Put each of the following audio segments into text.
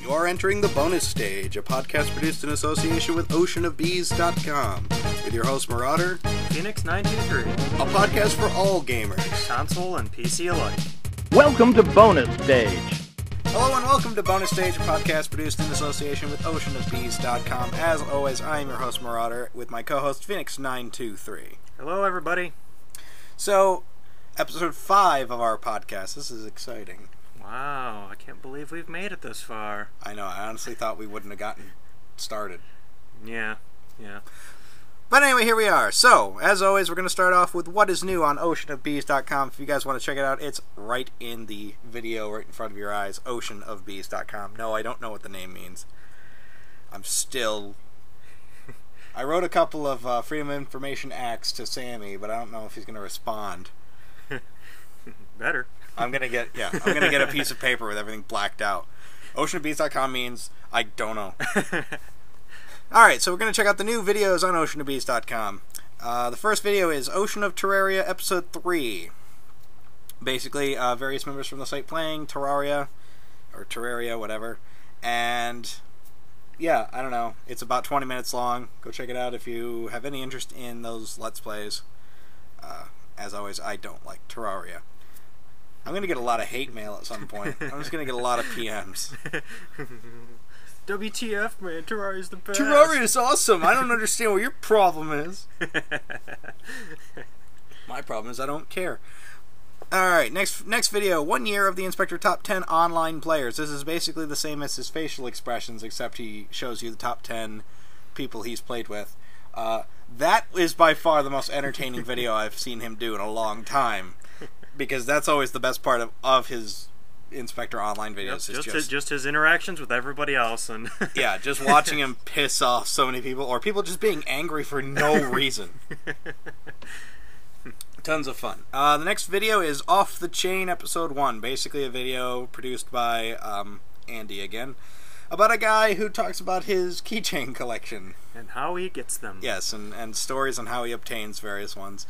You're entering the bonus stage, a podcast produced in association with oceanofbees.com, with your host Marauder, Phoenix923, a podcast for all gamers, console and PC alike. Welcome to Bonus Stage. Hello and welcome to Bonus Stage, a podcast produced in association with oceanofbees.com. As always, I am your host Marauder, with my co-host Phoenix923. Hello, everybody. So, episode 5 of our podcast. This is exciting. Wow, I can't believe we've made it this far. I know, I honestly thought we wouldn't have gotten started. Yeah. But anyway, here we are. So, as always, we're going to start off with what is new on oceanofbees.com. If you guys want to check it out, it's right in the video, right in front of your eyes, oceanofbees.com. No, I don't know what the name means. I wrote a couple of Freedom of Information acts to Sammy, but I don't know if he's going to respond. Better. I'm gonna get a piece of paper with everything blacked out. Oceanofbees.com means I don't know. Alright, so we're gonna check out the new videos on oceanofbees.com. The first video is Ocean of Terraria Episode 3. Basically, various members from the site playing Terraria, or Terraria, whatever. And, yeah, I don't know. It's about 20 minutes long. Go check it out if you have any interest in those Let's Plays. As always, I don't like Terraria. I'm going to get a lot of hate mail at some point. I'm just going to get a lot of PMs. WTF, man. Terraria's the best. Terraria's awesome. I don't understand what your problem is. My problem is I don't care. Alright, next video. 1 year of the Inspector Top 10 online players. This is basically the same as his facial expressions, except he shows you the top 10 people he's played with. That is by far the most entertaining video I've seen him do in a long time. Because that's always the best part of his Inspector Online videos. Yep, just his interactions with everybody else. And yeah, just watching him piss off so many people, or people just being angry for no reason. Tons of fun. The next video is Off the Chain Episode 1. Basically a video produced by Andy again, about a guy who talks about his keychain collection. And how he gets them. Yes, and stories on how he obtains various ones.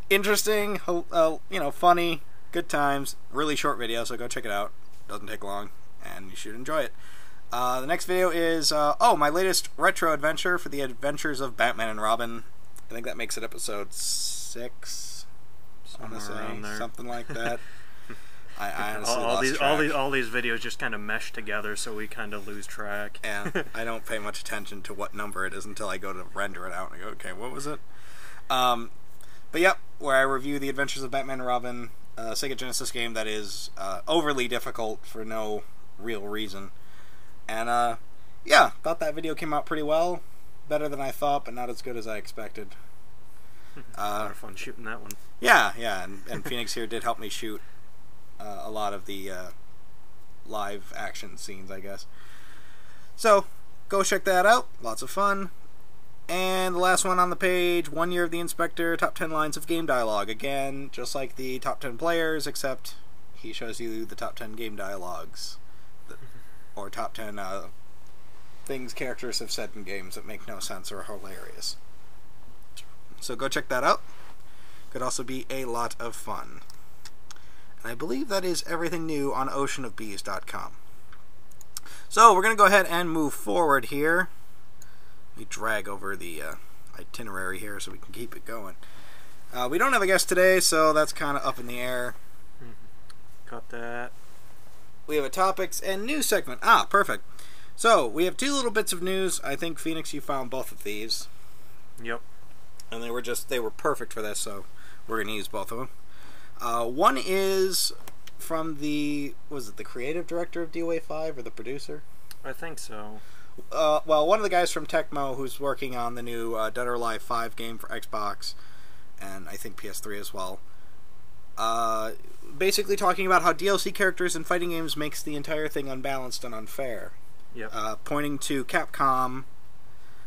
Interesting, funny, good times. Really short video, so go check it out. Doesn't take long, and you should enjoy it. The next video is, my latest retro adventure for the adventures of Batman and Robin. I think that makes it episode 6. Somewhere around there. Something like that. I honestly lost track. All these videos just kind of mesh together, so we kind of lose track. Yeah, I don't pay much attention to what number it is until I go to render it out and I go, okay, what was it? But yep, where I review the adventures of Batman and Robin, a Sega Genesis game that is overly difficult for no real reason. And thought that video came out pretty well. Better than I thought, but not as good as I expected. A lot of fun shooting that one. Yeah, and Phoenix here did help me shoot a lot of the live action scenes, I guess. So, go check that out. Lots of fun. And the last one on the page, 1 year of the Inspector, top 10 lines of game dialogue. Again, just like the top 10 players, except he shows you the top 10 game dialogues. Or top 10 things characters have said in games that make no sense or are hilarious. So go check that out. Could also be a lot of fun. And I believe that is everything new on oceanofbees.com. So we're going to go ahead and move forward here. We drag over the itinerary here so we can keep it going. We don't have a guest today, so that's kind of up in the air. Cut that. We have a topics and news segment. Perfect. So, we have 2 little bits of news. I think, Phoenix, you found both of these. Yep. And they were perfect for this, so we're going to use both of them. One is from the creative director of DOA 5, or the producer? I think so. One of the guys from Tecmo who's working on the new Dead or Alive 5 game for Xbox, and I think PS3 as well. Basically talking about how DLC characters in fighting games makes the entire thing unbalanced and unfair. Yep. Pointing to Capcom,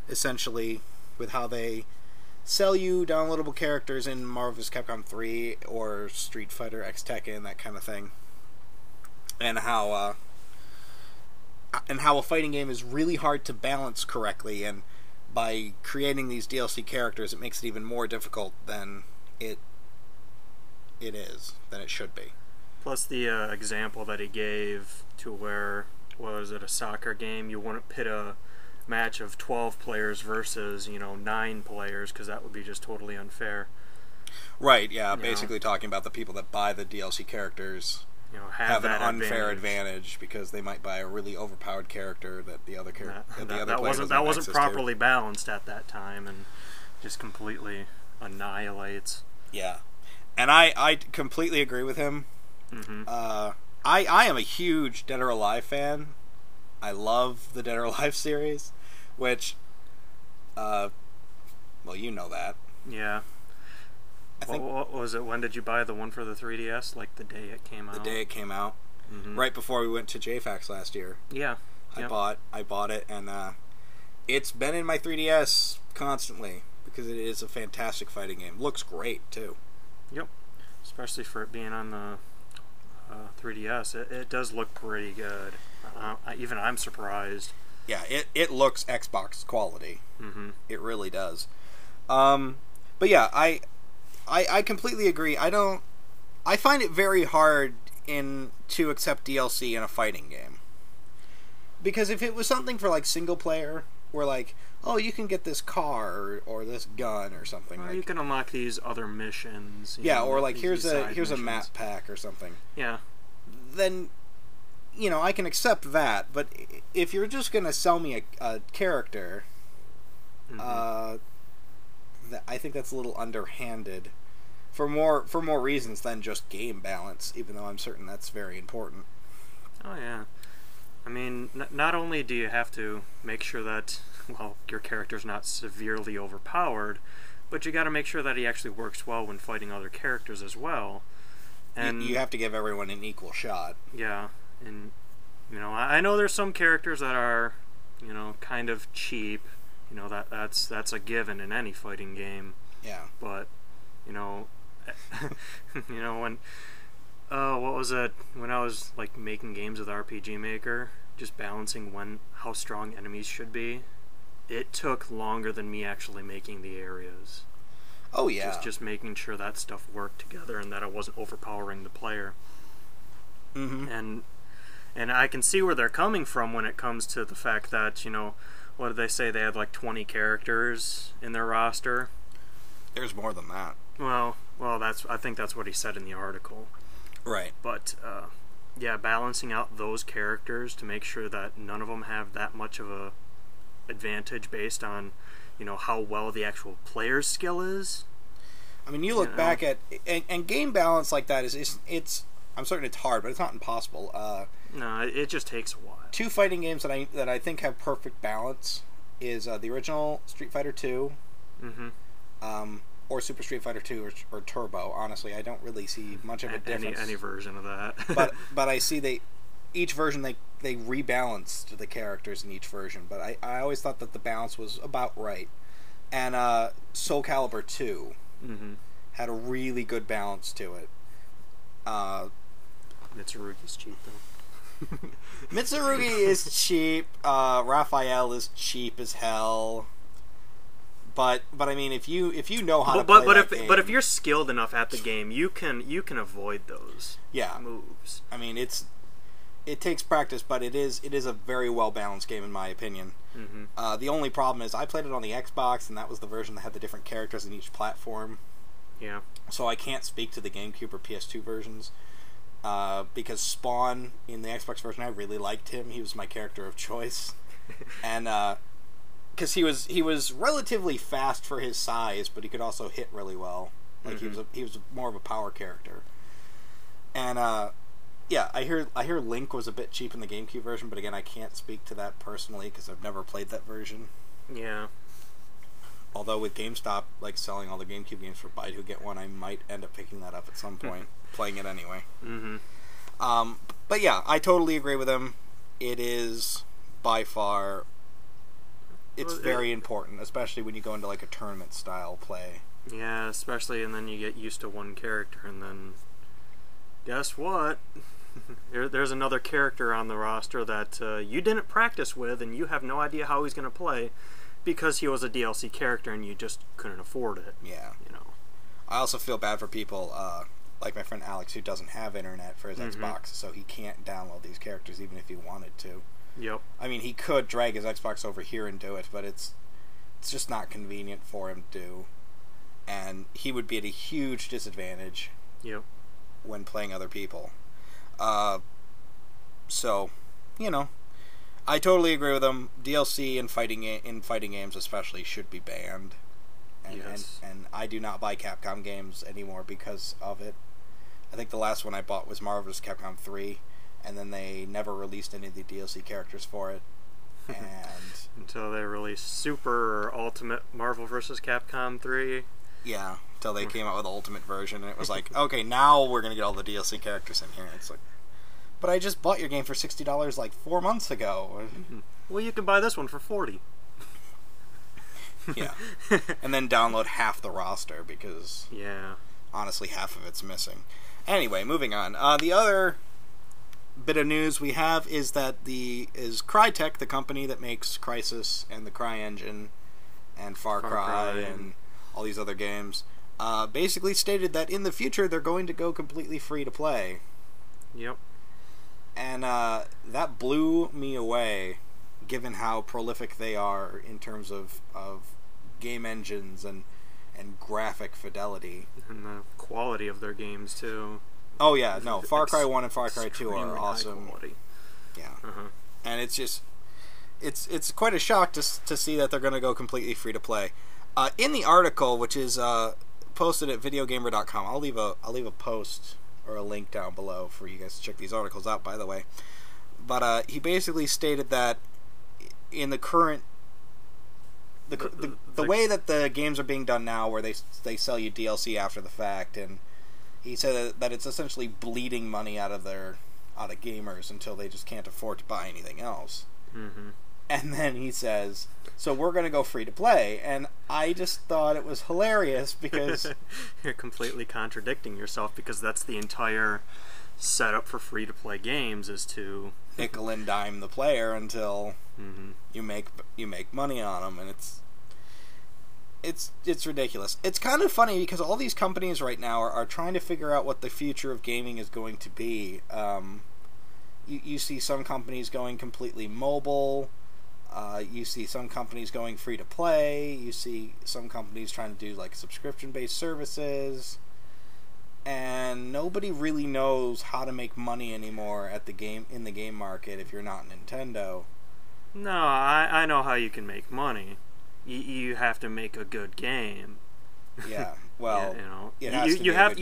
essentially, with how they sell you downloadable characters in Marvel vs. Capcom 3 or Street Fighter X Tekken, that kind of thing. And how a fighting game is really hard to balance correctly, and by creating these DLC characters, it makes it even more difficult than it should be. Plus the example that he gave to where was it, a soccer game, you wouldn't pit a match of 12 players versus, 9 players, because that would be just totally unfair. Right, yeah, basically talking about the people that buy the DLC characters have an unfair advantage because they might buy a really overpowered character that the other that wasn't properly balanced at that time, and just completely annihilates. Yeah, and I completely agree with him. Mm-hmm. I am a huge Dead or Alive fan. I love the Dead or Alive series, which, well, you know that. Yeah. What was it? When did you buy the one for the 3DS? Like the day it came out? The day it came out. Mm-hmm. Right before we went to JFAX last year. Yeah. I bought it, and it's been in my 3DS constantly because it is a fantastic fighting game. Looks great, too. Yep. Especially for it being on the 3DS. It does look pretty good. Even I'm surprised. Yeah, it looks Xbox quality. Mm-hmm. It really does. But yeah, I completely agree. I find it very hard to accept DLC in a fighting game. Because if it was something for like single player, where like, oh, you can get this car or this gun or something. Or like, you can unlock these other missions. Yeah, or like here's missions. a map pack or something. Yeah. Then, I can accept that. But if you're just gonna sell me a character, mm-hmm. I think that's a little underhanded. For more reasons than just game balance, even though I'm certain that's very important. Oh yeah, I mean, not only do you have to make sure that your character's not severely overpowered, but you got to make sure that he actually works well when fighting other characters as well. And you have to give everyone an equal shot. Yeah, and I know there's some characters that are kind of cheap. That's a given in any fighting game. Yeah. But when what was it, when I was like making games with RPG Maker, just balancing how strong enemies should be, it took longer than me actually making the areas. Oh yeah. Just making sure that stuff worked together and that I wasn't overpowering the player. Mm-hmm. And I can see where they're coming from when it comes to the fact that, what did they say, they had like 20 characters in their roster? There's more than that. Well, I think that's what he said in the article. Right. But yeah, balancing out those characters to make sure that none of them have that much of a advantage based on, how well the actual player's skill is. I mean, you look back at and game balance like that it's I'm certain it's hard, but it's not impossible. No, it just takes a while. Two fighting games that I think have perfect balance is the original Street Fighter 2. Mm-hmm. Or Super Street Fighter 2 or Turbo. Honestly, I don't really see much of a difference. Any version of that. but I see each version they rebalanced the characters in each version. But I always thought that the balance was about right. And Soul Calibur 2 mm-hmm. had a really good balance to it. Mitsurugi's cheap though. Mitsurugi is cheap. Raphael is cheap as hell. But I mean, if you know how to play that game, but if you're skilled enough at the game, you can avoid those moves. I mean, it takes practice, but it is a very well balanced game in my opinion. Mm-hmm. The only problem is I played it on the Xbox, and that was the version that had the different characters in each platform. Yeah. So I can't speak to the GameCube or PS2 versions because Spawn in the Xbox version, I really liked him. He was my character of choice, and. Because he was relatively fast for his size, but he could also hit really well. Like mm-hmm. he was more of a power character. And yeah, I hear Link was a bit cheap in the GameCube version, but again, I can't speak to that personally because I've never played that version. Yeah. Although with GameStop like selling all the GameCube games for buy two get one, I might end up picking that up at some point, playing it anyway. Mm-hmm. But yeah, I totally agree with him. It is by far. It's very important, especially when you go into like a tournament style play. Yeah, especially, and then you get used to one character, and then guess what? There's another character on the roster that you didn't practice with, and you have no idea how he's going to play because he was a DLC character, and you just couldn't afford it. Yeah. I also feel bad for people like my friend Alex, who doesn't have internet for his Xbox, so he can't download these characters even if he wanted to. Yep. I mean, he could drag his Xbox over here and do it, but it's just not convenient for him to do. And he would be at a huge disadvantage when playing other people. So, you know, I totally agree with him. DLC in fighting games especially should be banned. And I do not buy Capcom games anymore because of it. I think the last one I bought was Marvel vs. Capcom 3, and then they never released any of the DLC characters for it. And until they released Super or Ultimate Marvel vs. Capcom 3. Yeah, until they came out with the Ultimate version, and it was like, okay, now we're going to get all the DLC characters in here. It's like, but I just bought your game for $60 like 4 months ago. Well, you can buy this one for $40. Yeah. And then download half the roster because honestly half of it's missing. Anyway, moving on. The other bit of news we have is that Crytek, the company that makes Crysis and the CryEngine and Far Cry and all these other games, basically stated that in the future they're going to go completely free to play. Yep. And that blew me away, given how prolific they are in terms of game engines and graphic fidelity. And the quality of their games, too. Oh, yeah, no. Far Cry 1 and Far Cry 2 are awesome. Yeah. And it's just... It's quite a shock to see that they're going to go completely free to play. In the article, which is posted at videogamer.com, I'll leave a post or a link down below for you guys to check these articles out, by the way. But he basically stated that in the current the way that the games are being done now, where they sell you DLC after the fact, and he said that it's essentially bleeding money out of gamers until they just can't afford to buy anything else. And then he says, so we're going to go free to play, and I just thought it was hilarious because you're completely contradicting yourself, because that's the entire setup for free to play games, is to nickel and dime the player until you make money on them, and it's ridiculous. It's kind of funny because all these companies right now are trying to figure out what the future of gaming is going to be. You see some companies going completely mobile. You see some companies going free to play. You see some companies trying to do like subscription-based services. And nobody really knows how to make money anymore in the game market if you're not Nintendo. No, I know how you can make money. You have to make a good game. Yeah, well, you have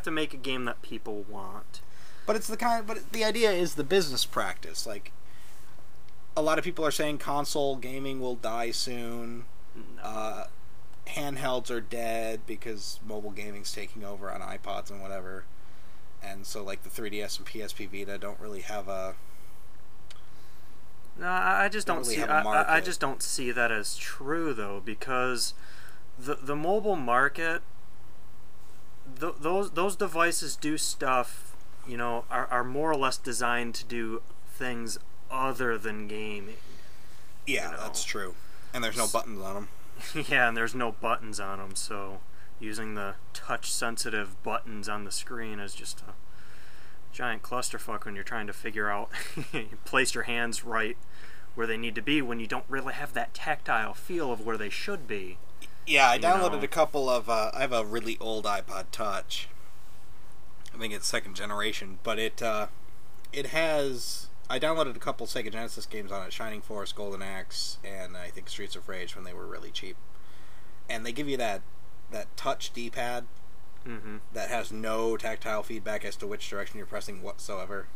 to make a game that people want. But the idea is the business practice. Like, a lot of people are saying console gaming will die soon. No. Handhelds are dead because mobile gaming's taking over on iPods and whatever. And so, like, the 3DS and PSP Vita don't really have a... No, I just don't see. I just don't see that as true, though, because the mobile market, those devices do stuff, are more or less designed to do things other than gaming. Yeah, that's true. And there's no buttons on them. Yeah, and there's no buttons on them, so using the touch-sensitive buttons on the screen is just a giant clusterfuck when you're trying to figure out, place your hands right where they need to be when you don't really have that tactile feel of where they should be. Yeah, I downloaded a couple of, I have a really old iPod Touch. I think it's second generation, but it has... I downloaded a couple Sega Genesis games on it, Shining Force, Golden Axe, and I think Streets of Rage when they were really cheap. And they give you that touch D-pad that has no tactile feedback as to which direction you're pressing whatsoever.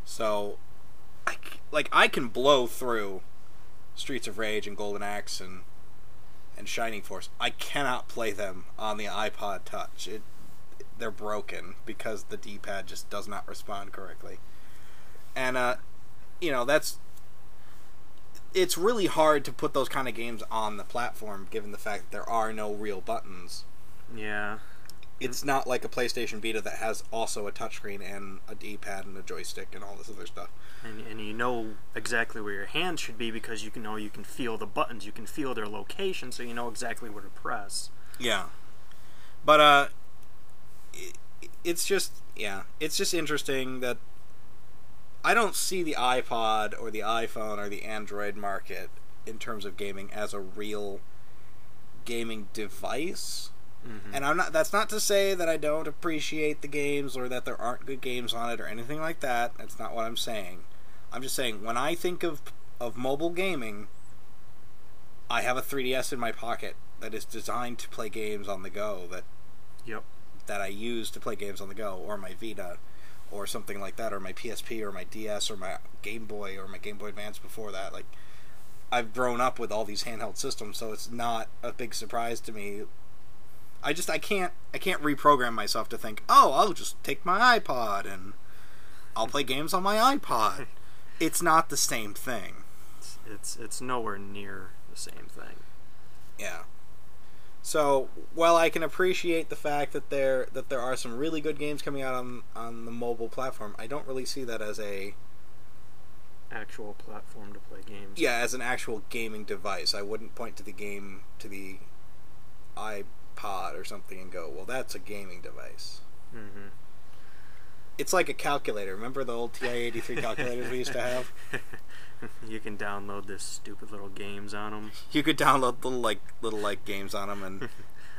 So, I can blow through Streets of Rage and Golden Axe and Shining Force. I cannot play them on the iPod Touch. They're broken because the D-pad just does not respond correctly. And, it's really hard to put those kind of games on the platform, given the fact that there are no real buttons. Yeah. It's not like a PlayStation Vita that has also a touchscreen and a D-pad and a joystick and all this other stuff. And you know exactly where your hands should be because you can feel the buttons, you can feel their location, so you know exactly where to press. Yeah. But, it's just interesting that I don't see the iPod or the iPhone or the Android market in terms of gaming as a real gaming device. Mm-hmm. And that's not to say that I don't appreciate the games or that there aren't good games on it or anything like that. That's not what I'm saying. I'm just saying when I think of mobile gaming, I have a 3DS in my pocket that is designed to play games on the go that I use to play games on the go, or my Vita or something like that, or my PSP or my DS or my Game Boy or my Game Boy Advance before that. Like, I've grown up with all these handheld systems, so it's not a big surprise to me. I can't reprogram myself to think, oh, I'll just take my iPod and I'll play games on my iPod. It's not the same thing. It's nowhere near the same thing. Yeah. So, while I can appreciate the fact that there are some really good games coming out on the mobile platform, I don't really see that as a actual platform to play games. Yeah, as an actual gaming device. I wouldn't point to the iPod or something and go, well, that's a gaming device. Mm-hmm. It's like a calculator. Remember the old TI-83 calculators we used to have? You can download this stupid little games on them. You could download little games on them, and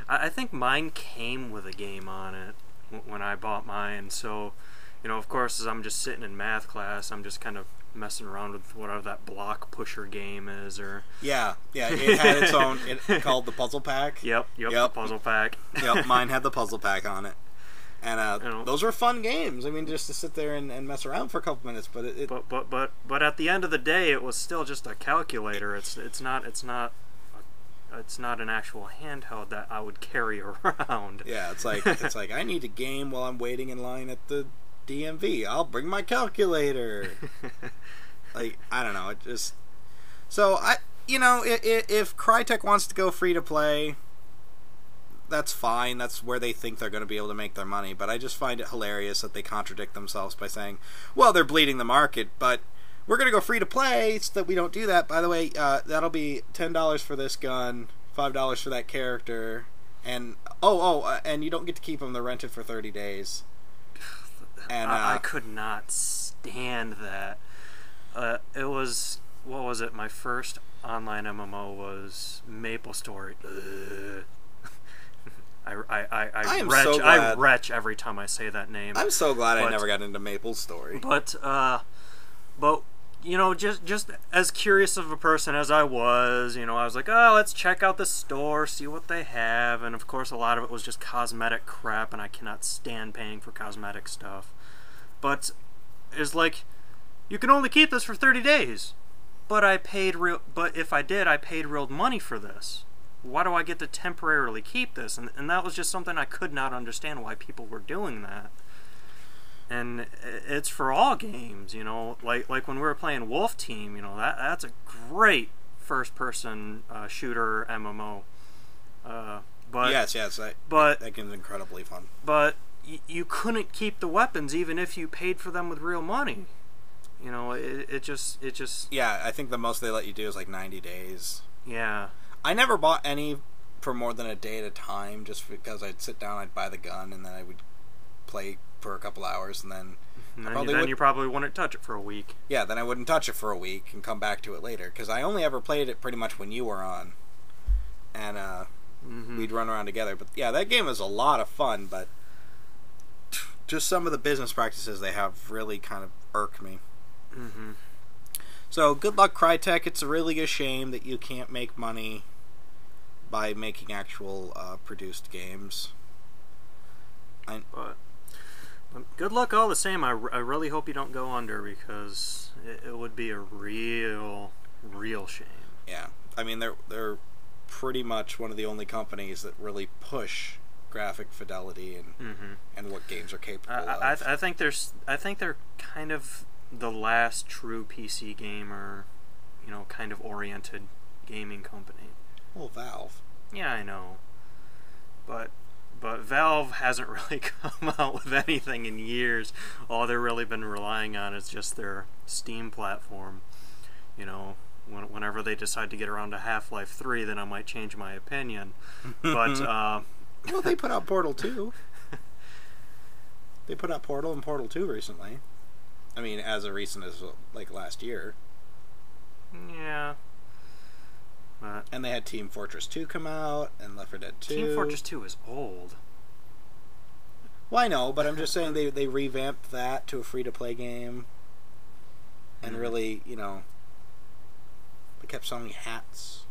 I think mine came with a game on it when I bought mine. So, of course, as I'm just sitting in math class, I'm just kind of messing around with whatever that block pusher game is, or yeah, it had its own. It called the Puzzle Pack. Yep, the Puzzle Pack. Yep, mine had the Puzzle Pack on it. And those were fun games. I mean, just to sit there and mess around for a couple minutes. But but at the end of the day, it was still just a calculator. It's not an actual handheld that I would carry around. Yeah, it's like I need a game while I'm waiting in line at the DMV. I'll bring my calculator. Like, I don't know. It just so if Crytek wants to go free to play, that's fine. That's where they think they're going to be able to make their money. But I just find it hilarious that they contradict themselves by saying, well, they're bleeding the market, but we're going to go free to play so that we don't do that. By the way, that'll be $10 for this gun, $5 for that character, and and you don't get to keep them. They're rented for 30 days. And I could not stand that. It was, what was it? My first online MMO was MapleStory. I retch every time I say that name. I'm so glad I never got into MapleStory. But just as curious of a person as I was, I was like, oh, let's check out the store, see what they have, and of course a lot of it was just cosmetic crap, and I cannot stand paying for cosmetic stuff. But it's like, you can only keep this for 30 days. But if I did, I paid real money for this. Why do I get to temporarily keep this? And that was just something I could not understand why people were doing that. And it's for all games, like when we were playing Wolf Team, that's a great first-person shooter MMO. But yes, that game's incredibly fun. But you couldn't keep the weapons even if you paid for them with real money. It just. Yeah, I think the most they let you do is like 90 days. Yeah. I never bought any for more than a day at a time, just because I'd sit down, I'd buy the gun, and then I would play for a couple hours, and then you probably wouldn't touch it for a week. Yeah, then I wouldn't touch it for a week and come back to it later, because I only ever played it pretty much when you were on, and we'd run around together. But yeah, that game was a lot of fun, but just some of the business practices they have really kind of irk me. Mm-hmm. So good luck, Crytek. It's really a shame that you can't make money by making actual produced games. But good luck all the same. I really hope you don't go under, because it would be a real shame. Yeah, I mean they're pretty much one of the only companies that really push graphic fidelity and what games are capable of. I think they're kind of the last true PC gamer, kind of oriented gaming company. Well, Valve. Yeah, I know. But Valve hasn't really come out with anything in years. All they've really been relying on is just their Steam platform. Whenever they decide to get around to Half-Life 3, then I might change my opinion. But well, they put out Portal 2. They put out Portal and Portal 2 recently. I mean, as recent as like last year. Yeah. But and they had Team Fortress 2 come out and Left 4 Dead 2. Team Fortress 2 is old. Well, I know, but I'm just saying they revamped that to a free-to-play game. And really, you know, they kept selling hats.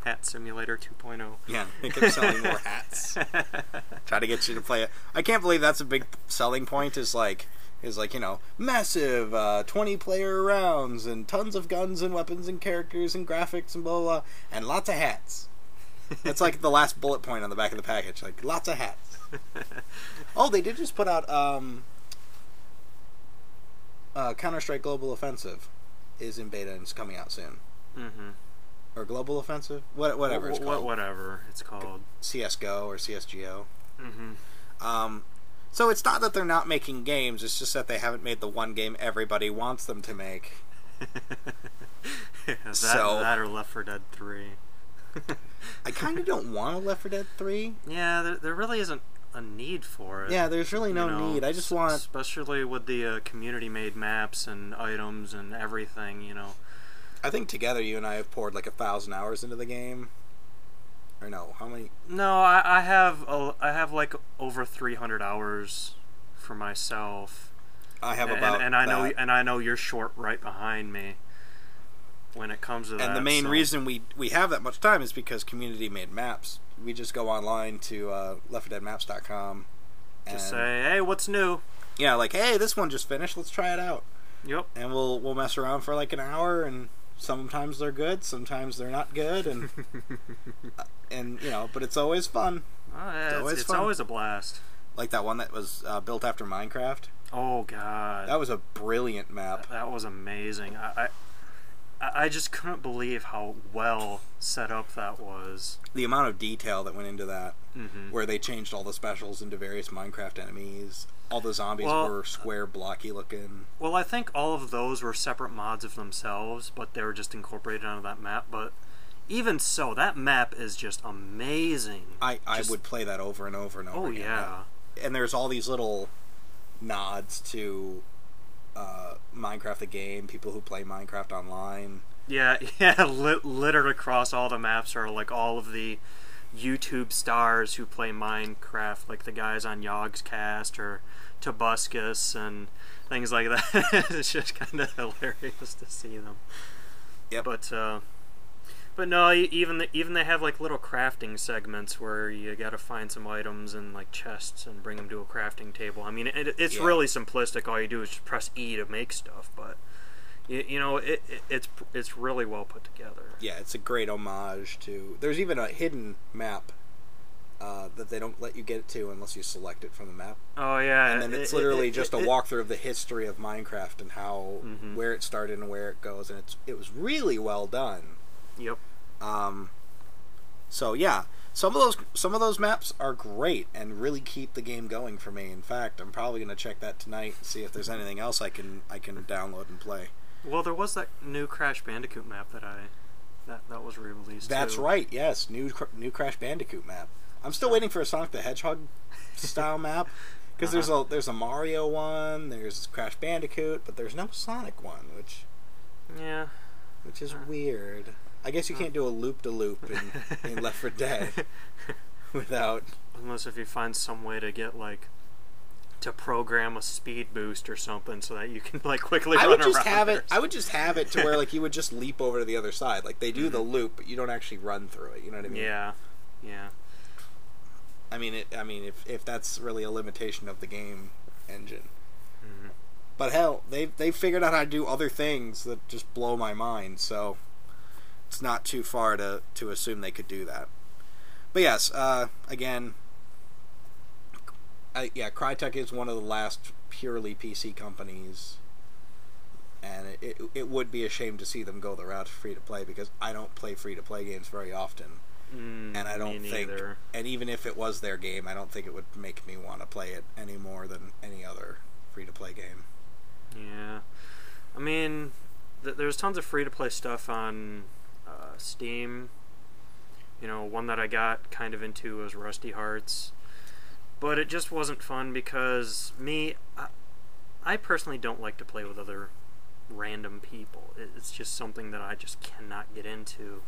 Hat Simulator 2.0. Yeah, they kept selling more hats. Try to get you to play it. I can't believe that's a big selling point is like, you know, massive 20-player rounds and tons of guns and weapons and characters and graphics and blah, blah, blah, and lots of hats. That's like the last bullet point on the back of the package. Like, lots of hats. Oh, they did just put out Counter-Strike Global Offensive is in beta and it's coming out soon. Mm-hmm. Or Global Offensive? Whatever it's called. Whatever it's called. CSGO or CSGO. Mm-hmm. So it's not that they're not making games, it's just that they haven't made the one game everybody wants them to make. That or Left 4 Dead 3. I kind of don't want a Left 4 Dead 3. Yeah, there really isn't a need for it. Yeah, there's really no need. I just want... Especially with the community-made maps and items and everything, you know. I think together you and I have poured like 1,000 hours into the game. Or no, how many? No, I have like over 300 hours for myself. I have about and I know you're short right behind me when it comes to that. And the main reason we have that much time is because community made maps. We just go online to leftfordeadmaps.com and just say, hey, what's new? Yeah, like, hey, this one just finished. Let's try it out. Yep. And we'll mess around for like an hour, and sometimes they're good, sometimes they're not good, and and you know, but it's always fun. Oh, yeah, it's always a blast. Like that one that was built after Minecraft. Oh God, that was a brilliant map. That was amazing. I just couldn't believe how well set up that was. The amount of detail that went into that, mm-hmm. where they changed all the specials into various Minecraft enemies. All the zombies were square, blocky looking. Well, I think all of those were separate mods of themselves, but they were just incorporated onto that map. But even so, that map is just amazing. I would play that over and over and over again. Oh, yeah. And there's all these little nods to Minecraft the game, people who play Minecraft online. Yeah, littered across all the maps are like all of the YouTube stars who play Minecraft, like the guys on Yogscast or Tobuscus and things like that. It's just kind of hilarious to see them. Yeah, but no, even they have like little crafting segments where you got to find some items in like chests and bring them to a crafting table. I mean, it's really simplistic. All you do is just press E to make stuff, but you know, it's really well put together. Yeah, it's a great homage to... There's even a hidden map that they don't let you get to unless you select it from the map. Oh, yeah. And then it's literally just a walkthrough of the history of Minecraft and how... Mm-hmm. where it started and where it goes, and it was really well done. Yep. So, yeah. Some of those maps are great and really keep the game going for me. In fact, I'm probably going to check that tonight and see if there's anything else I can download and play. Well, there was that new Crash Bandicoot map that was re-released. That's right. Yes, new Crash Bandicoot map. I'm still waiting for a Sonic the Hedgehog style map because there's a Mario one, there's Crash Bandicoot, but there's no Sonic one, which is weird. I guess you can't do a loop-de-loop in Left 4 Dead without... Unless if you find some way to get, like, to program a speed boost or something so that you can, like, quickly run around. I would just have it to where, like, you would just leap over to the other side. Like, they do the loop, but you don't actually run through it. You know what I mean? Yeah. I mean, if that's really a limitation of the game engine. Mm-hmm. But hell, they figured out how to do other things that just blow my mind, so... It's not too far to assume they could do that. But yes, again, Crytek is one of the last purely PC companies, and it would be a shame to see them go the route of free-to-play, because I don't play free-to-play games very often. And I don't think, and even if it was their game, I don't think it would make me want to play it any more than any other free-to-play game. Yeah. I mean, there's tons of free-to-play stuff on... Steam. You know, one that I got kind of into was Rusty Hearts. But it just wasn't fun because I personally don't like to play with other random people. It's just something that I just cannot get into.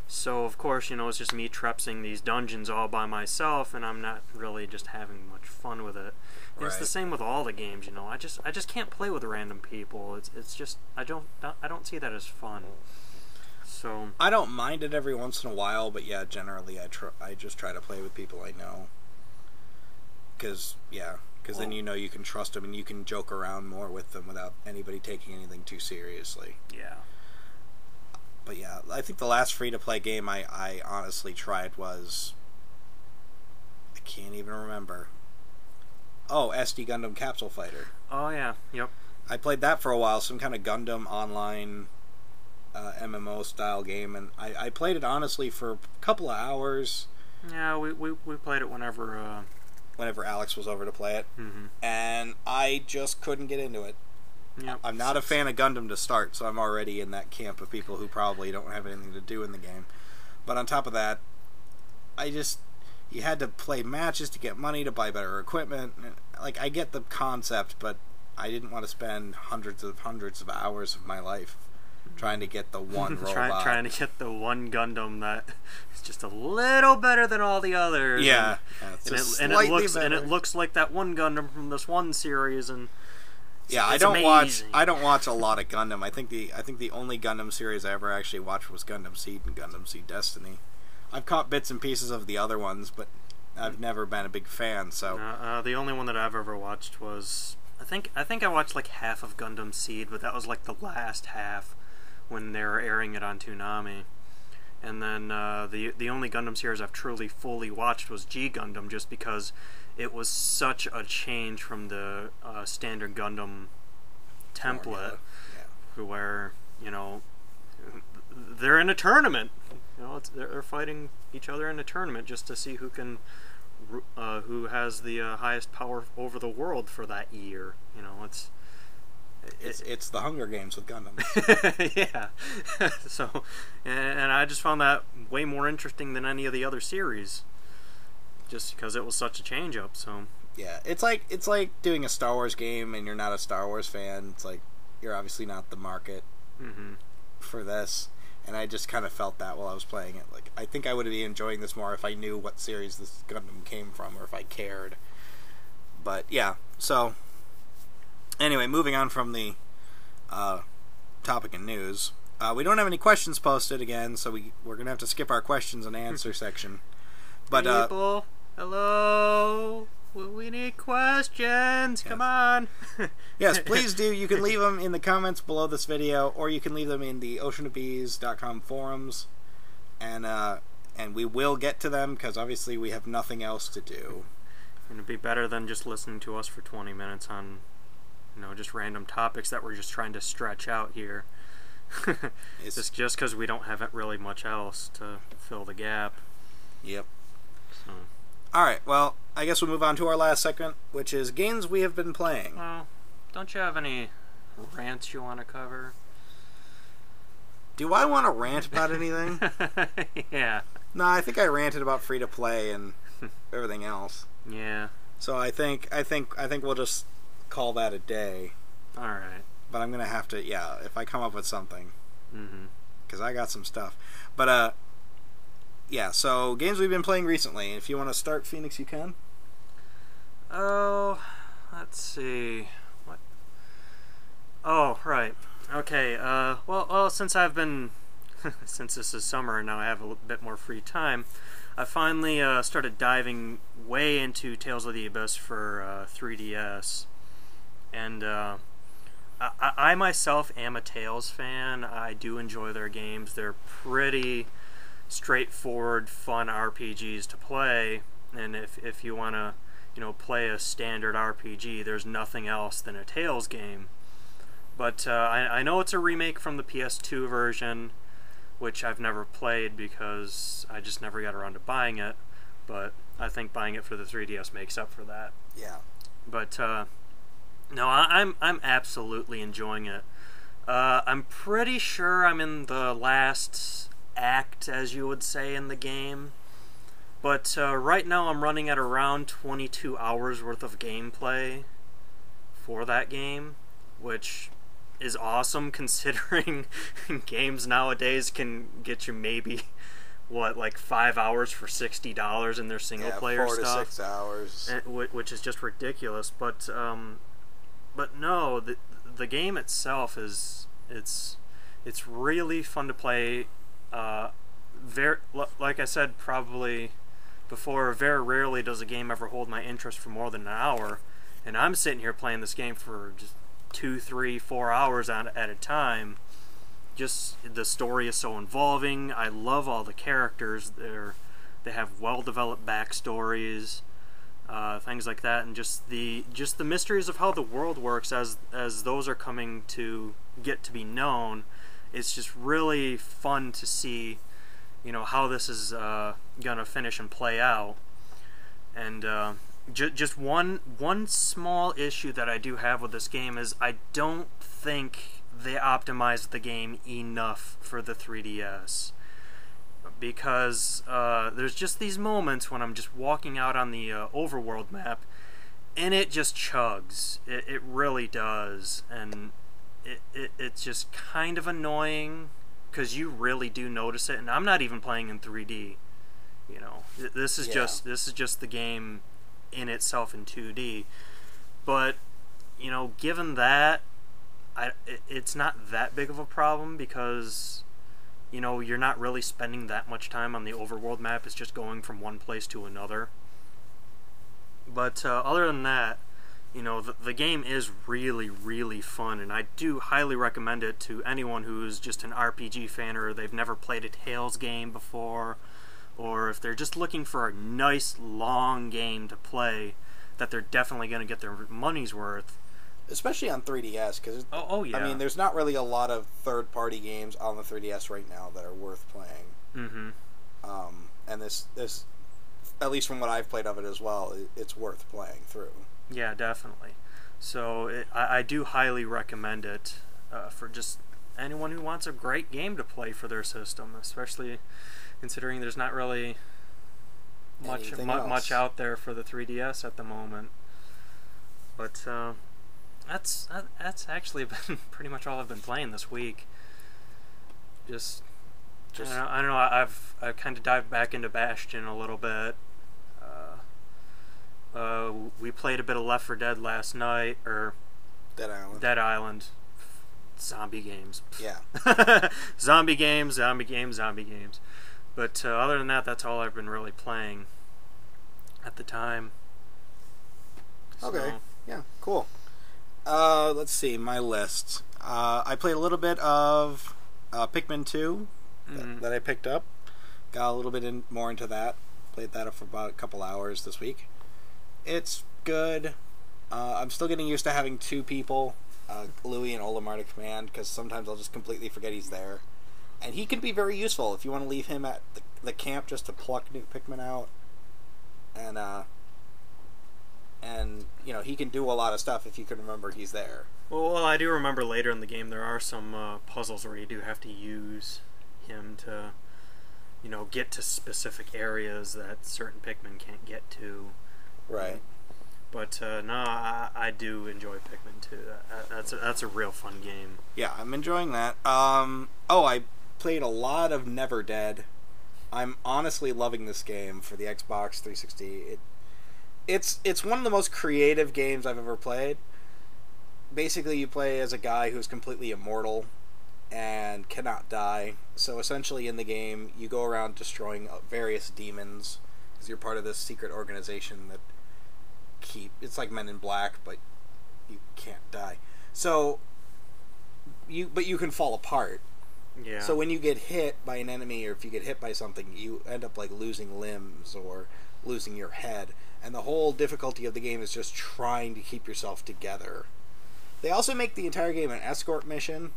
So, of course, you know, it's just me trepsing these dungeons all by myself, and I'm not really just having much fun with it. And It's the same with all the games, you know. I just can't play with random people. It's just I don't see that as fun. So I don't mind it every once in a while, but yeah, generally I just try to play with people I know. Because then you know you can trust them and you can joke around more with them without anybody taking anything too seriously. Yeah. But yeah, I think the last free-to-play game I honestly tried was... I can't even remember. Oh, SD Gundam Capsule Fighter. Oh, yeah. Yep. I played that for a while, some kind of Gundam online MMO-style game, and I played it, honestly, for a couple of hours. Yeah, we played it whenever Alex was over to play it, and I just couldn't get into it. Yep. I'm not a fan of Gundam to start, so I'm already in that camp of people who probably don't have anything to do in the game. But on top of that, you had to play matches to get money to buy better equipment. Like, I get the concept, but I didn't want to spend hundreds of hours of my life trying to get the one robot. trying to get the one Gundam that is just a little better than all the others. Yeah, and it looks like that one Gundam from this one series, and yeah, I don't watch a lot of Gundam. I think the only Gundam series I ever actually watched was Gundam Seed and Gundam Seed Destiny. I've caught bits and pieces of the other ones, but I've never been a big fan. So the only one that I've ever watched was I think I watched like half of Gundam Seed, but that was like the last half when they were airing it on Toonami. And then the only Gundam series I've truly fully watched was G Gundam, just because it was such a change from the standard Gundam template, where, you know, they're in a tournament. You know, they're fighting each other in a tournament just to see who has the highest power over the world for that year. You know, it's the Hunger Games with Gundam. Yeah. So, and I just found that way more interesting than any of the other series, just because it was such a change up. So yeah, it's like doing a Star Wars game and you're not a Star Wars fan. It's like you're obviously not the market for this. And I just kind of felt that while I was playing it. Like, I think I would be enjoying this more if I knew what series this Gundam came from, or if I cared. But yeah, so anyway, moving on from the topic and news. We don't have any questions posted again, so we're going to have to skip our questions and answer section. But people, hello, we need questions. Yes. Come on. Yes, please do. You can leave them in the comments below this video, or you can leave them in the oceanofbees.com forums, and we will get to them, because obviously we have nothing else to do. And it'd be better than just listening to us for 20 minutes on, you know, just random topics that we're just trying to stretch out here. It's just because we don't have really much else to fill the gap. Yep. So. Alright, well, I guess we'll move on to our last segment, which is games we have been playing. Well, don't you have any rants you want to cover? Do I want to rant about anything? Yeah. No, I think I ranted about free-to-play and everything else. Yeah. So I think we'll just call that a day. Alright. But I'm going to have to, if I come up with something. Because I got some stuff. But, yeah, so games we've been playing recently. If you want to start, Phoenix, you can. Oh, let's see. What? Oh, right. Okay. Well, since I've been, since this is summer and now I have a bit more free time, I finally started diving way into Tales of the Abyss for 3DS, and I myself am a Tales fan. I do enjoy their games. They're pretty straightforward, fun RPGs to play, and if you want to, you know, play a standard RPG, there's nothing else than a Tales game. But I know it's a remake from the PS2 version, which I've never played because I just never got around to buying it, but I think buying it for the 3DS makes up for that. Yeah. But no, I'm absolutely enjoying it. I'm pretty sure I'm in the last act, as you would say, in the game. But right now I'm running at around 22 hours worth of gameplay for that game, which is awesome considering games nowadays can get you maybe, what, like 5 hours for $60 in their single player 4 to stuff. 6 hours. Which is just ridiculous. But no, the game itself is it's really fun to play. Like I said probably before, very rarely does a game ever hold my interest for more than an hour, and I'm sitting here playing this game for just 2, 3, 4 hours at a time. Just the story is so involving. I love all the characters. They have well-developed backstories, things like that, and just the mysteries of how the world works as those are coming to get to be known. It's just really fun to see, how this is gonna finish and play out. And just one small issue that I do have with this game is I don't think they optimized the game enough for the 3DS, because there's just these moments when I'm just walking out on the overworld map and it just chugs. It really does, and it's just kind of annoying because you really do notice it, and I'm not even playing in 3D. This is just the game in itself in 2D. But given that, it's not that big of a problem because you're not really spending that much time on the overworld map. It's just going from one place to another. But other than that, the game is really, really fun, and I do highly recommend it to anyone who's just an RPG fan, or they've never played a Tales game before, or if they're just looking for a nice, long game to play that they're definitely going to get their money's worth. Especially on 3DS, because yeah. I mean, there's not really a lot of third-party games on the 3DS right now that are worth playing. Mm-hmm. And this, at least from what I've played of it as well, it's worth playing through. Yeah, definitely. So I do highly recommend it for just anyone who wants a great game to play for their system, especially considering there's not really much out there for the 3DS at the moment. But that's actually been pretty much all I've been playing this week. Just I don't know. I've kind of dived back into Bastion a little bit. We played a bit of Left 4 Dead last night, or Dead Island. Zombie games. Yeah. Zombie games. But other than that, that's all I've been really playing at the time. Okay. So, yeah, cool. Let's see, my list. I played a little bit of Pikmin 2 that I picked up. Got a little bit more into that. Played that for about a couple hours this week. It's good. I'm still getting used to having two people, Louie and Olimar, to command, because sometimes I'll just completely forget he's there. And he can be very useful if you want to leave him at the camp just to pluck new Pikmin out. And he can do a lot of stuff if you can remember he's there. Well, I do remember later in the game there are some puzzles where you do have to use him to, get to specific areas that certain Pikmin can't get to. Right. But no, I do enjoy Pikmin 2. That's a real fun game. Yeah, I'm enjoying that. I played a lot of Never Dead. I'm honestly loving this game for the Xbox 360. It's one of the most creative games I've ever played. Basically, you play as a guy who's completely immortal and cannot die. So essentially in the game, you go around destroying various demons, because you're part of this secret organization that it's like Men in Black, but you can't die. So but you can fall apart. Yeah. So when you get hit by an enemy, or if you get hit by something, you end up like losing limbs or losing your head. And the whole difficulty of the game is just trying to keep yourself together. They also make the entire game an escort mission,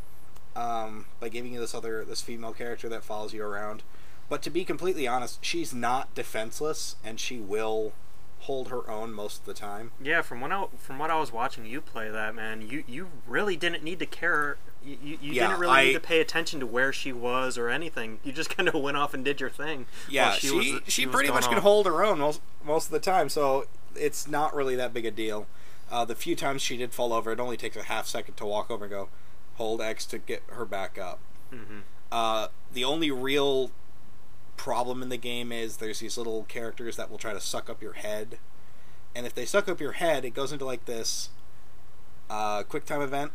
by giving you this female character that follows you around. But to be completely honest, she's not defenseless, and she will hold her own most of the time. Yeah, from what I was watching you play that, man, you really didn't need to care You didn't really need to pay attention to where she was or anything. You just kind of went off and did your thing. Yeah, she pretty much could hold her own most of the time, so it's not really that big a deal. The few times she did fall over, it only takes a half second to walk over and go, hold X to get her back up. Mm-hmm. The only real problem in the game is there's these little characters that will try to suck up your head. And if they suck up your head, it goes into like this quick time event.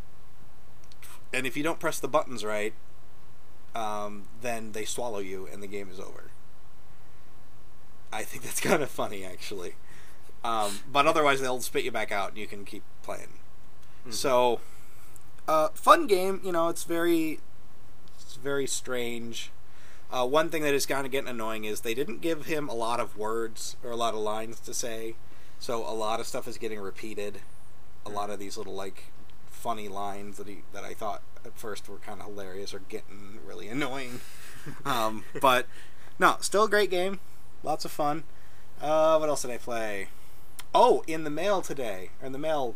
And if you don't press the buttons right, then they swallow you and the game is over. I think that's kind of funny, actually. But otherwise, they'll spit you back out and you can keep playing. Mm-hmm. So, fun game. You know, it's very strange. One thing that is kind of getting annoying is they didn't give him a lot of words or a lot of lines to say. So a lot of stuff is getting repeated. A lot of these little like funny lines that I thought at first were kind of hilarious are getting really annoying. But no, still a great game. Lots of fun. What else did I play? Oh, in the mail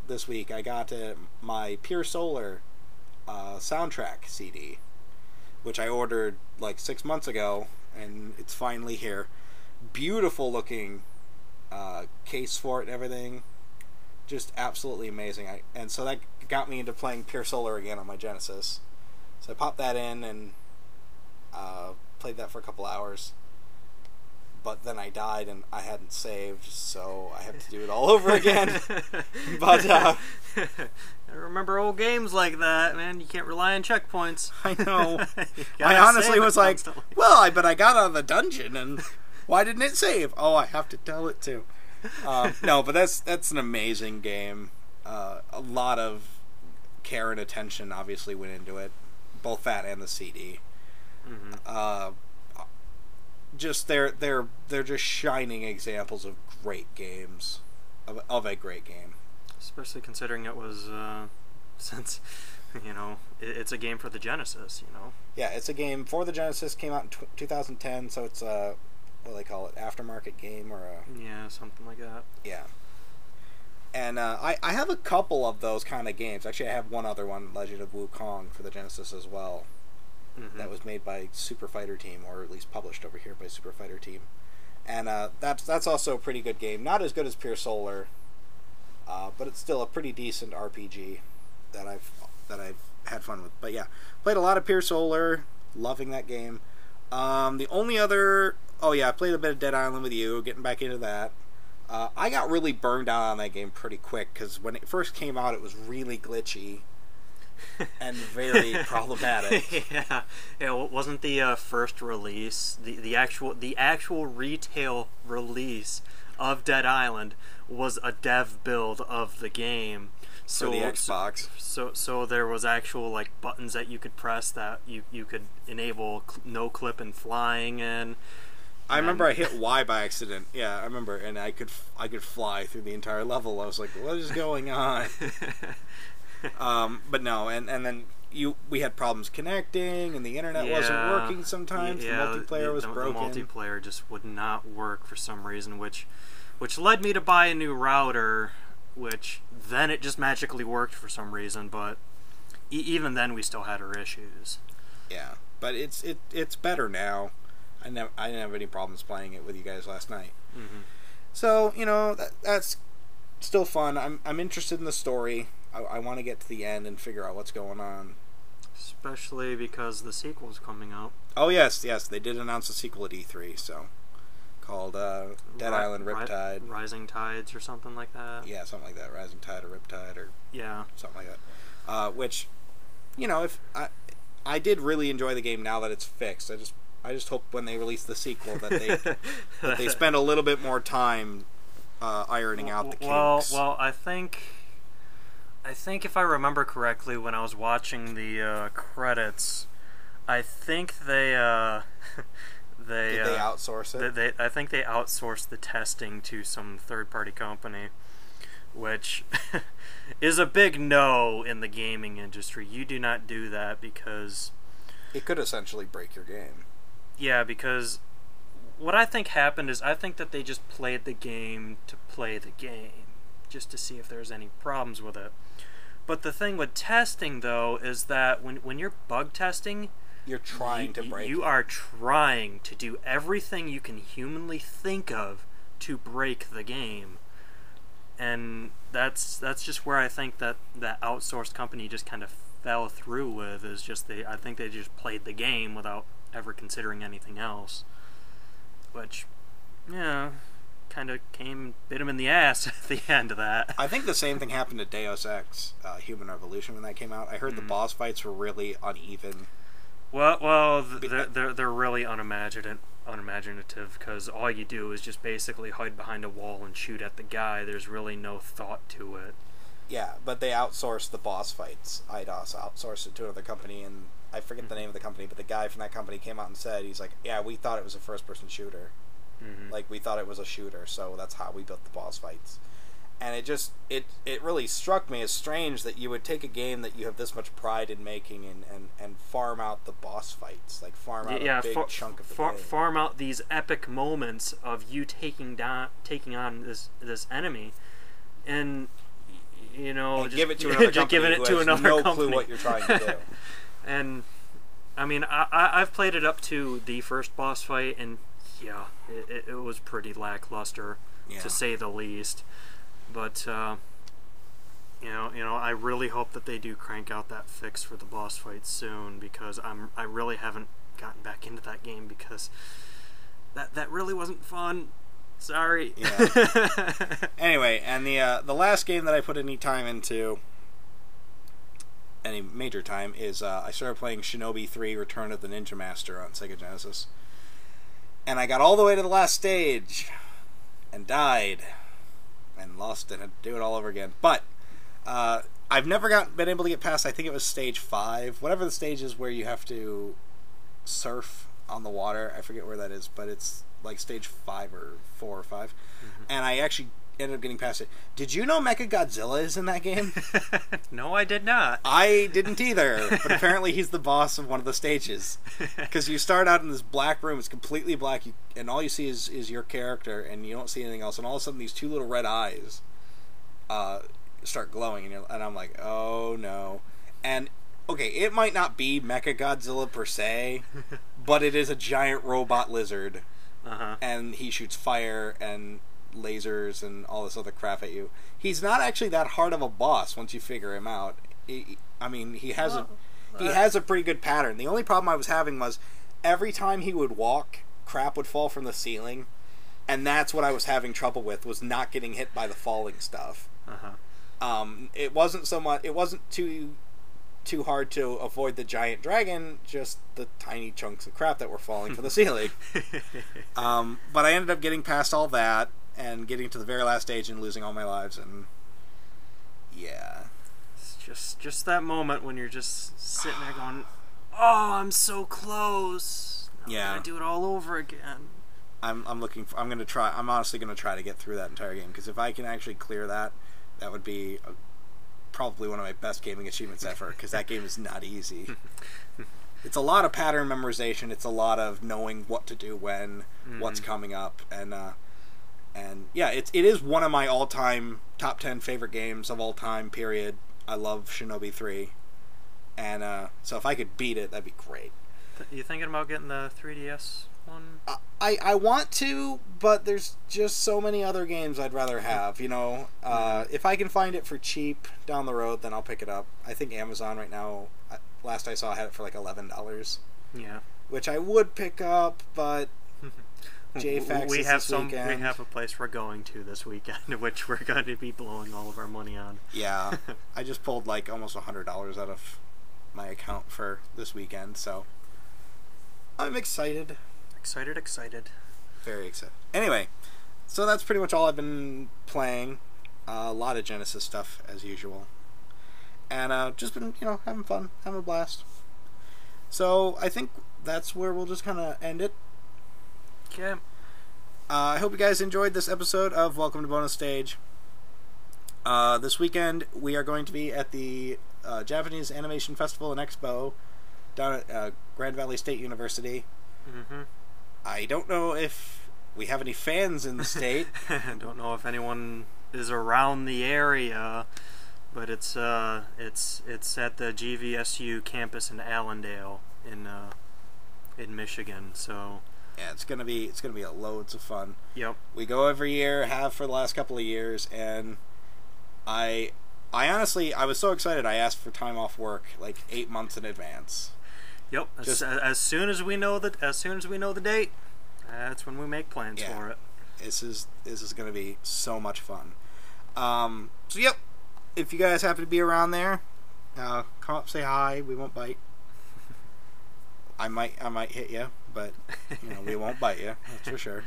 this week, I got my Pure Solar soundtrack CD, which I ordered like 6 months ago, and it's finally here. Beautiful looking case for it and everything, just absolutely amazing. And so that got me into playing Pure Solar again on my Genesis. So I popped that in and played that for a couple hours. But then I died and I hadn't saved, so I have to do it all over again. But I remember old games like that, man. You can't rely on checkpoints. I know. I honestly was like, well, but I got out of the dungeon and why didn't it save? Oh, I have to tell it to. No, but that's an amazing game. A lot of care and attention obviously went into it, both that and the CD. Mm-hmm. Just they're just shining examples of great games, of a great game. Especially considering it was since it's a game for the Genesis. Yeah, it's a game for the Genesis. Came out in 2010, so it's a what do they call it, aftermarket game or a something like that. Yeah. And I have a couple of those kind of games. Actually, I have one other one, Legend of Wukong, for the Genesis as well. Mm-hmm. That was made by Super Fighter Team, or at least published over here by Super Fighter Team. And that's also a pretty good game. Not as good as Pure Solar, but it's still a pretty decent RPG that I've had fun with. But yeah, played a lot of Pure Solar, loving that game. The only other... Oh yeah, I played a bit of Dead Island with you, getting back into that. I got really burned out on that game pretty quick, because when it first came out, it was really glitchy and very problematic. Yeah, wasn't the first release, the actual retail release of Dead Island was a dev build of the game. So, for the Xbox. So there was actual like buttons that you could press that you could enable no clip and flying in. I remember I hit Y by accident. Yeah, I remember, and I could fly through the entire level. I was like, "What is going on?" But no, and then we had problems connecting, and the internet wasn't working sometimes. Yeah, the multiplayer was broken. The multiplayer just would not work for some reason, which led me to buy a new router. Which then it just magically worked for some reason, but even then we still had our issues. Yeah, but it's better now. I didn't have any problems playing it with you guys last night. Mm-hmm. So that's still fun. I'm interested in the story. I want to get to the end and figure out what's going on. Especially because the sequel's coming out. Oh yes, they did announce a sequel at E3. So called Dead Island Riptide. Rising Tides or something like that. Yeah, something like that. Rising Tide or Riptide or something like that. Which, if I did really enjoy the game now that it's fixed. I just hope when they release the sequel that they spend a little bit more time ironing out the kinks. Well, I think if I remember correctly, when I was watching the credits, I think they did they outsource it? I think they outsourced the testing to some third-party company, which is a big no in the gaming industry. You do not do that because it could essentially break your game. Yeah, because what I think happened is I think that they just played the game to play the game, just to see if there's any problems with it. But the thing with testing, though, is that when you're bug testing, you're trying to break you it. are trying to do everything you can humanly think of to break the game. And that's just where I think that outsourced company just kind of fell through with, is just I think they just played the game without ever considering anything else. Which, yeah, kind of bit him in the ass at the end of that. I think the same thing happened to Deus Ex Human Revolution when that came out. I heard the boss fights were really uneven. Well, they're really unimaginative, because all you do is just basically hide behind a wall and shoot at the guy. There's really no thought to it. Yeah, but they outsourced the boss fights. IDOS outsourced it to another company, and I forget the name of the company, but the guy from that company came out and said, he's like, yeah, we thought it was a first-person shooter. Like, we thought it was a shooter, so that's how we built the boss fights. And it really struck me as strange that you would take a game that you have this much pride in making and farm out the boss fights. Like, farm out a big chunk of the game. Farm out these epic moments of you taking on this enemy, and, you know, give it to another company who has no clue what you're trying to do. And, I mean, I've played it up to the first boss fight, and yeah, it was pretty lackluster, to say the least. But you know, I really hope that they do crank out that fix for the boss fight soon, because I really haven't gotten back into that game, because that really wasn't fun. Sorry. Yeah. Anyway, and the last game that I put any time into, any major time, is I started playing Shinobi 3: Return of the Ninja Master on Sega Genesis. And I got all the way to the last stage and died and lost and had to do it all over again. But I've never been able to get past, I think it was stage 5, whatever the stage is where you have to surf on the water. I forget where that is, but it's like stage 5 or 4 or 5. And I actually ended up getting past it. Did you know Mechagodzilla is in that game? No, I did not. I didn't either, but apparently he's the boss of one of the stages. Because you start out in this black room, it's completely black, and all you see is your character, and you don't see anything else, and all of a sudden these two little red eyes start glowing, and I'm like, oh no. And, okay, it might not be Mechagodzilla per se, but it is a giant robot lizard, and he shoots fire and lasers and all this other crap at you. He's not actually that hard of a boss once you figure him out. He has a pretty good pattern. The only problem I was having was every time he would walk, crap would fall from the ceiling, and that's what I was having trouble with, was not getting hit by the falling stuff. It wasn't too hard to avoid the giant dragon, just the tiny chunks of crap that were falling from the ceiling. But I ended up getting past all that and getting to the very last stage and losing all my lives, and yeah. It's just that moment when you're just sitting there going, oh, I'm so close. I'm gonna do it all over again. I'm honestly gonna try to get through that entire game, because if I can actually clear that would be probably one of my best gaming achievements ever, because that game is not easy. It's a lot of pattern memorization, it's a lot of knowing what to do when, what's coming up, and yeah, it is one of my all-time top 10 favorite games of all time, period. I love Shinobi 3. And so if I could beat it, that'd be great. You thinking about getting the 3DS one? I want to, but there's just so many other games I'd rather have, you know. If I can find it for cheap down the road, then I'll pick it up. I think Amazon right now, last I saw, had it for like $11. Yeah. Which I would pick up, but JFAX we is have this weekend. We have a place we're going to this weekend, which we're going to be blowing all of our money on. Yeah, I just pulled like almost $100 out of my account for this weekend, so I'm excited. Excited. Very excited. Anyway, so that's pretty much all I've been playing. A lot of Genesis stuff as usual, and just been having fun, having a blast. So I think that's where we'll just kind of end it. Okay. I hope you guys enjoyed this episode of Welcome to Bonus Stage. This weekend we are going to be at the Japanese Animation Festival and Expo down at Grand Valley State University. I don't know if we have any fans in the state. I don't know if anyone is around the area, but it's at the GVSU campus in Allendale in Michigan. So yeah, it's gonna be loads of fun. Yep. We go every year, have for the last couple of years, and I honestly, I was so excited. I asked for time off work like 8 months in advance. Yep. As soon as we know the date, that's when we make plans for it. This is going to be so much fun. So yep, if you guys happen to be around there, come up, say hi. We won't bite. I might hit you, but we won't bite you. That's for sure.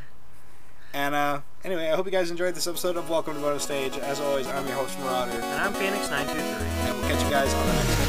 And anyway, I hope you guys enjoyed this episode of Welcome to Bonus Stage. As always, I'm your host Marauder, and I'm Phoenix 923, and we'll catch you guys on the next one.